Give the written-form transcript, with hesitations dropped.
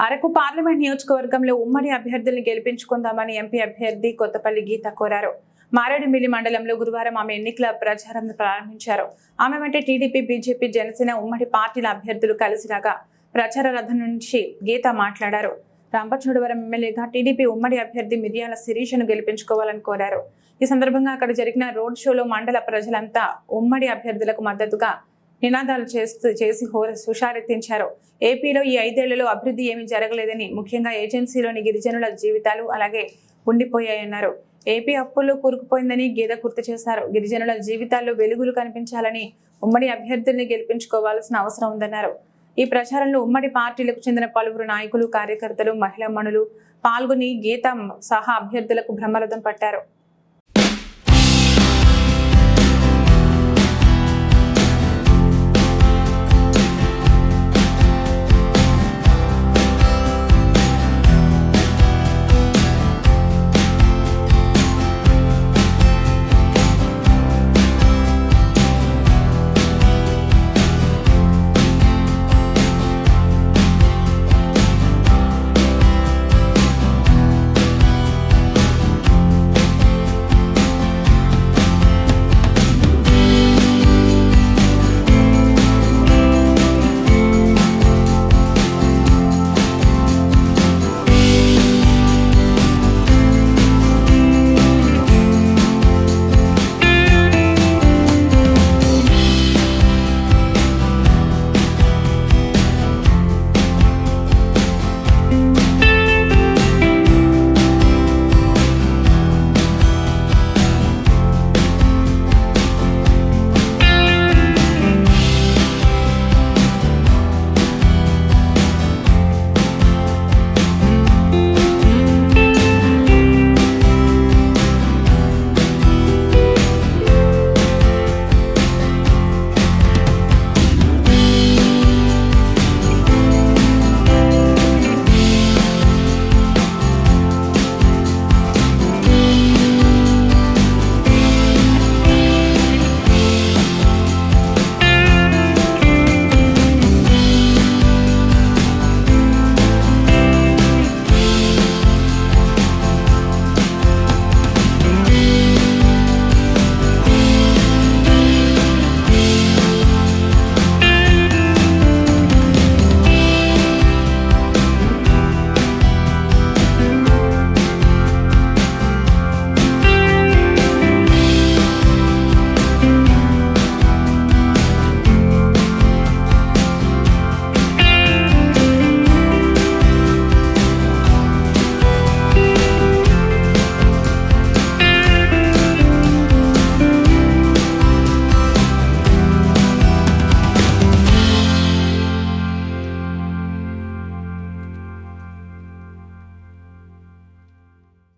Araku parliament నియోజకవర్గంలో ఉమ్మడి అభ్యర్థుల్ని గెలిపించుకుందామని ఎంపీ అభ్యర్థి కొత్తపల్లి గీత కోరారు. మారేడుమిల్లి మండలంలో గురువారం ఆమె ఎన్నికల ప్రచారం ప్రారంభించారు. ఆమె వెంట టీడీపీ, బీజేపీ, జనసేన ఉమ్మడి పార్టీల అభ్యర్థులు కలిసి రాగా ప్రచార రథం నుంచి గీత మాట్లాడారు. రంపచోడవరం ఎమ్మెల్యేగా టీడీపీ ఉమ్మడి అభ్యర్థి మిర్యాల శిరీషను గెలిపించుకోవాలని కోరారు. ఈ సందర్భంగా అక్కడ జరిగిన రోడ్ షోలో మండల ప్రజలంతా ఉమ్మడి అభ్యర్థులకు మద్దతుగా నినాదాలు చేసి హుషారెత్తించారు. ఏపీలో ఈ 5 ఏళ్లలో అభివృద్ధి ఏమీ జరగలేదని, ముఖ్యంగా ఏజెన్సీలోని గిరిజనుల జీవితాలు అలాగే ఉండిపోయాయన్నారు. ఏపీ అప్పుల్లో కూరుకుపోయిందని గీత గుర్తు చేశారు. గిరిజనుల జీవితాల్లో వెలుగులు కనిపించాలని ఉమ్మడి అభ్యర్థుల్ని గెలిపించుకోవాల్సిన అవసరం ఉందన్నారు. ఈ ప్రచారంలో ఉమ్మడి పార్టీలకు చెందిన పలువురు నాయకులు, కార్యకర్తలు, మహిళా మణులు పాల్గొని గీత సహా అభ్యర్థులకు బ్రహ్మరథం పట్టారు.